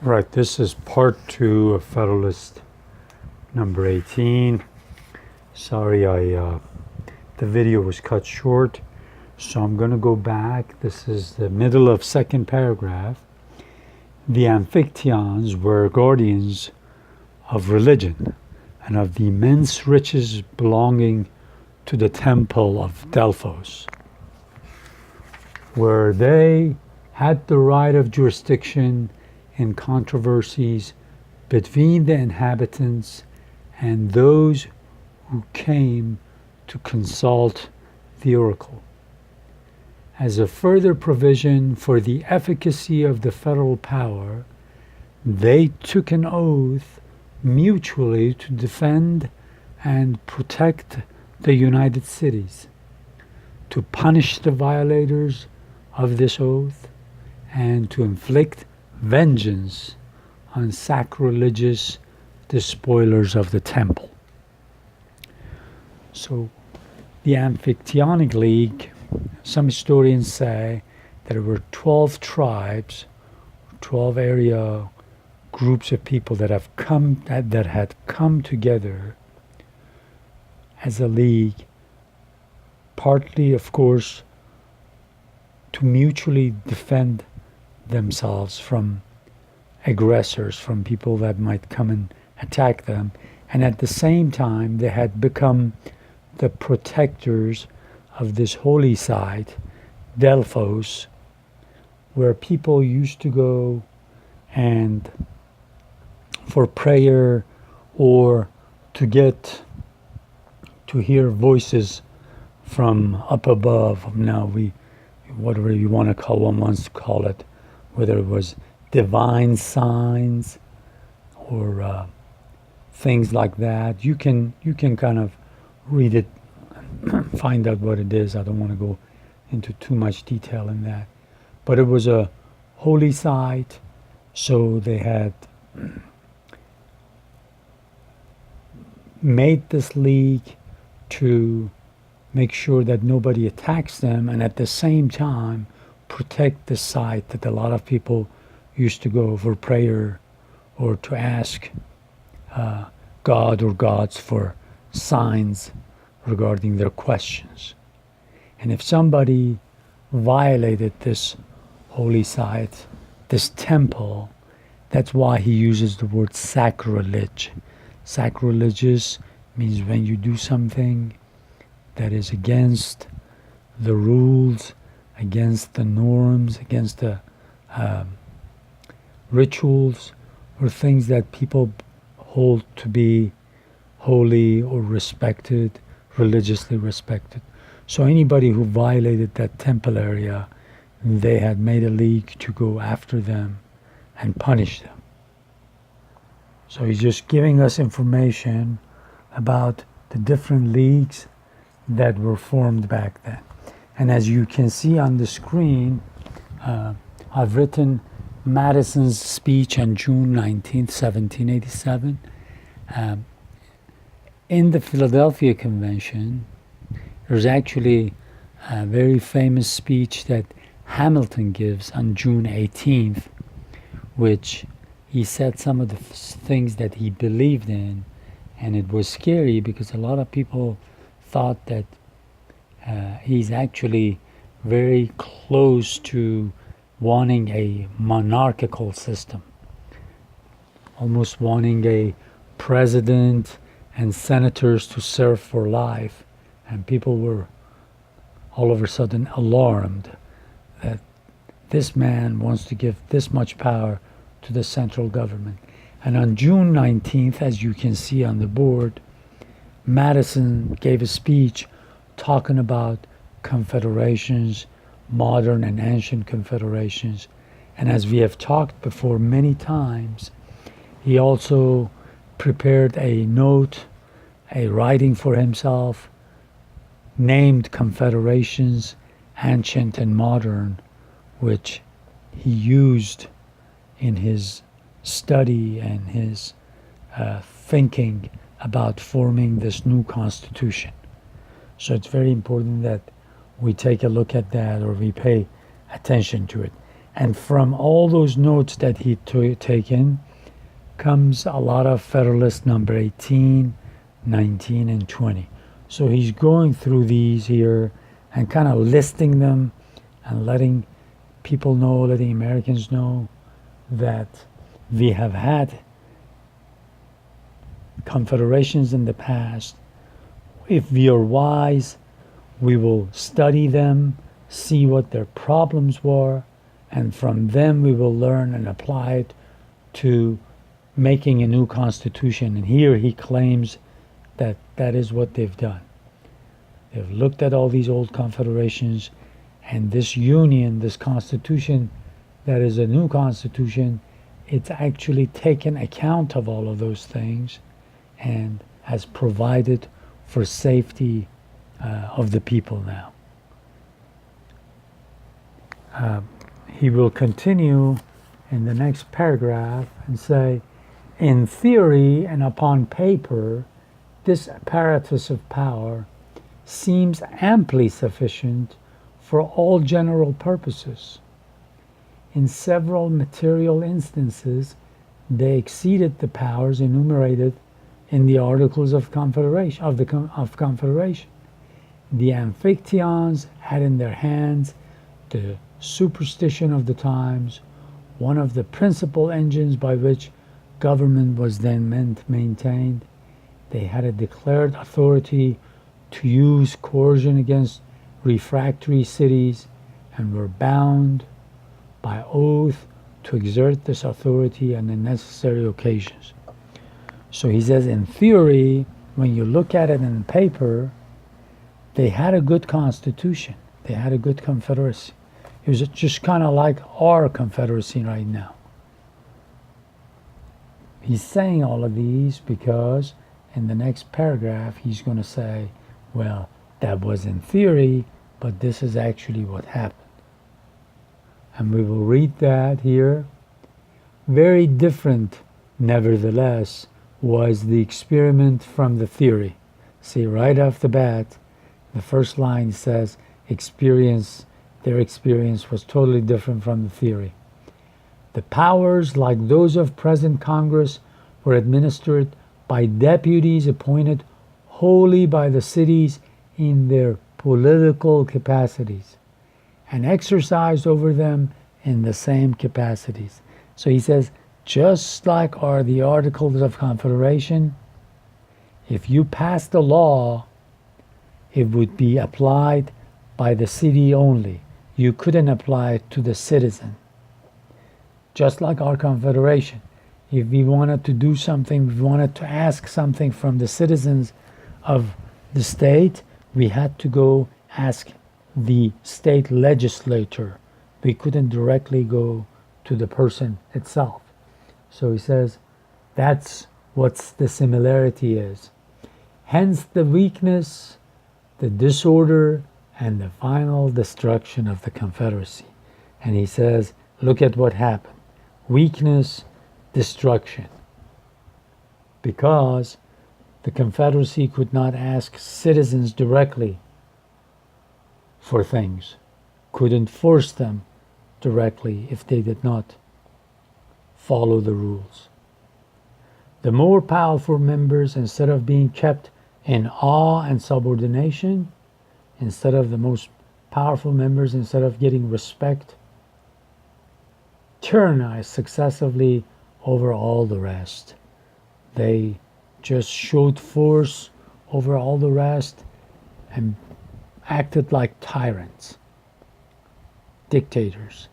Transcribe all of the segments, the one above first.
Right, this is part 2 of Federalist number 18. Sorry, the video was cut short, so I'm going to go back. This is the middle of second paragraph. The Amphictyons were guardians of religion and of the immense riches belonging to the temple of Delphos, where they had the right of jurisdiction in controversies between the inhabitants and those who came to consult the oracle. As a further provision for the efficacy of the federal power, they took an oath mutually to defend and protect the United Cities, to punish the violators of this oath, and to inflict vengeance on sacrilegious despoilers of the temple. So the Amphictyonic League, some historians say that there were 12 tribes, 12 area groups of people that had come together as a league, partly, of course, to mutually defend themselves from aggressors, from people that might come and attack them. And at the same time, they had become the protectors of this holy site, Delphos, where people used to go and for prayer or to get to hear voices from up above. Now whatever you want to call, one wants to call it, whether it was divine signs or things like that. You can kind of read it and find out what it is. I don't want to go into too much detail in that. But it was a holy site, so they had made this league to make sure that nobody attacks them, and at the same time protect the site that a lot of people used to go for prayer or to ask God or gods for signs regarding their questions. And if somebody violated this holy site, this temple, that's why he uses the word sacrilege. Sacrilegious means when you do something that is against the rules, against the norms, against the rituals, or things that people hold to be holy or respected, religiously respected. So anybody who violated that temple area, they had made a league to go after them and punish them. So he's just giving us information about the different leagues that were formed back then. And as you can see on the screen, I've written Madison's speech on June 19th, 1787. In the Philadelphia Convention, there's actually a very famous speech that Hamilton gives on June 18th, which he said some of the things that he believed in, and it was scary because a lot of people thought that he's actually very close to wanting a monarchical system, almost wanting a president and senators to serve for life. And people were all of a sudden alarmed that this man wants to give this much power to the central government. And on June 19th, as you can see on the board, Madison gave a speech talking about confederations, modern and ancient confederations. And as we have talked before many times, he also prepared a note, a writing for himself, named confederations, ancient and modern, which he used in his study and his thinking about forming this new constitution. So it's very important that we take a look at that, or we pay attention to it. And from all those notes that he taken comes a lot of Federalist number 18, 19, and 20. So he's going through these here and kind of listing them and letting people know, letting Americans know that we have had confederations in the past. If we are wise, we will study them, see what their problems were, and from them we will learn and apply it to making a new constitution. And here he claims that that is what they've done. They've looked at all these old confederations, and this union, this constitution that is a new constitution, it's actually taken account of all of those things and has provided for safety of the people now. He will continue in the next paragraph and say, in theory and upon paper, this apparatus of power seems amply sufficient for all general purposes. In several material instances, they exceeded the powers enumerated in the Articles of Confederation. The Amphictyons had in their hands the superstition of the times, one of the principal engines by which government was then maintained. They had a declared authority to use coercion against refractory cities and were bound by oath to exert this authority on the necessary occasions. So he says, in theory, when you look at it in paper, they had a good constitution. They had a good confederacy. It was just kind of like our confederacy right now. He's saying all of these because in the next paragraph he's going to say, well, that was in theory, but this is actually what happened. And we will read that here. Very different, nevertheless, was the experiment from the theory. See, right off the bat, the first line says, their experience was totally different from the theory. The powers, like those of present Congress, were administered by deputies appointed wholly by the cities in their political capacities and exercised over them in the same capacities. So he says, just like are the Articles of Confederation, if you passed a law, it would be applied by the city only. You couldn't apply it to the citizen. Just like our confederation. If we wanted to do something, we wanted to ask something from the citizens of the state, we had to go ask the state legislature. We couldn't directly go to the person itself. So he says, that's what the similarity is. Hence the weakness, the disorder, and the final destruction of the Confederacy. And he says, look at what happened. Weakness, destruction. Because the Confederacy could not ask citizens directly for things, couldn't force them directly if they did not follow the rules. The more powerful members, instead of being kept in awe and subordination, instead of the most powerful members, instead of getting respect, tyrannized successively over all the rest. They just showed force over all the rest and acted like tyrants, dictators,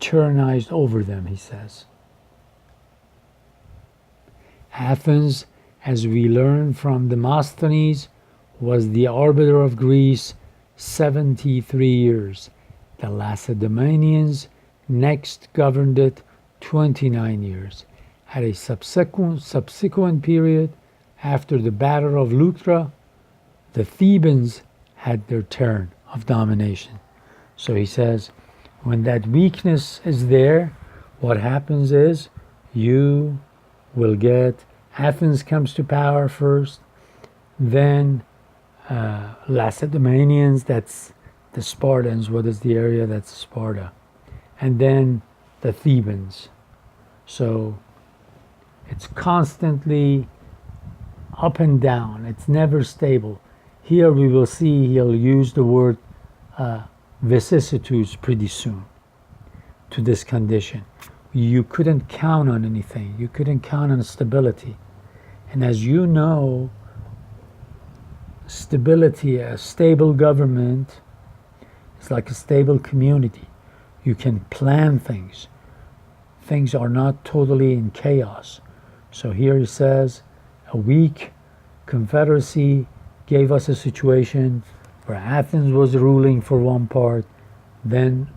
tyrannized over them, he says. Athens, as we learn from Demosthenes, was the arbiter of Greece 73 years. The Lacedaemonians next governed it 29 years. At a subsequent period, after the Battle of Leuctra, the Thebans had their turn of domination. So he says, when that weakness is there, what happens is you will get Athens comes to power first, then Lacedaemonians, that's the Spartans. What is the area? That's Sparta. And then the Thebans. So it's constantly up and down. It's never stable. Here we will see he'll use the word vicissitudes pretty soon to this condition. You couldn't count on anything. You couldn't count on stability. And as you know, stability, a stable government is like a stable community. You can plan things. Things are not totally in chaos. So here he says, a weak confederacy gave us a situation where Athens was ruling for one part, then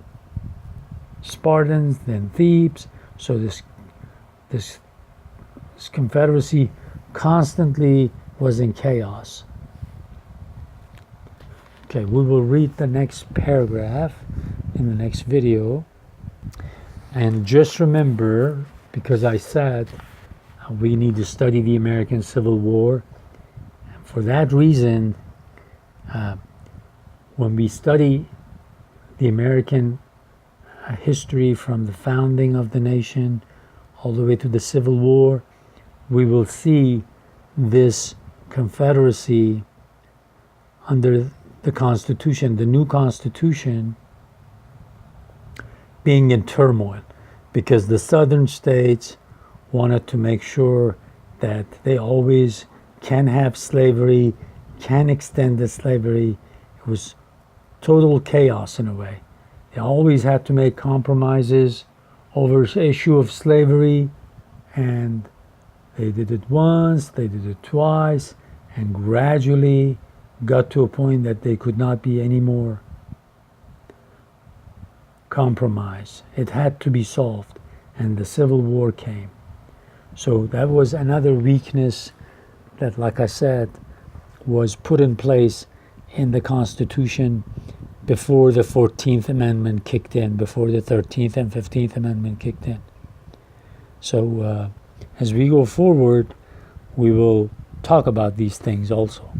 Spartans, then Thebes. So this confederacy constantly was in chaos. Okay, we will read the next paragraph in the next video. And just remember, because I said we need to study the American Civil War. For that reason, when we study the American history from the founding of the nation all the way to the Civil War, we will see this confederacy under the Constitution, the new Constitution, being in turmoil, because the southern states wanted to make sure that they always can have slavery, can extend the slavery. It was total chaos in a way. They always had to make compromises over the issue of slavery, and they did it once, they did it twice, and gradually got to a point that they could not be any more compromise. It had to be solved, and the Civil War came. So that was another weakness that, like I said, was put in place in the Constitution before the 14th Amendment kicked in, before the 13th and 15th Amendment kicked in. So as we go forward, we will talk about these things also.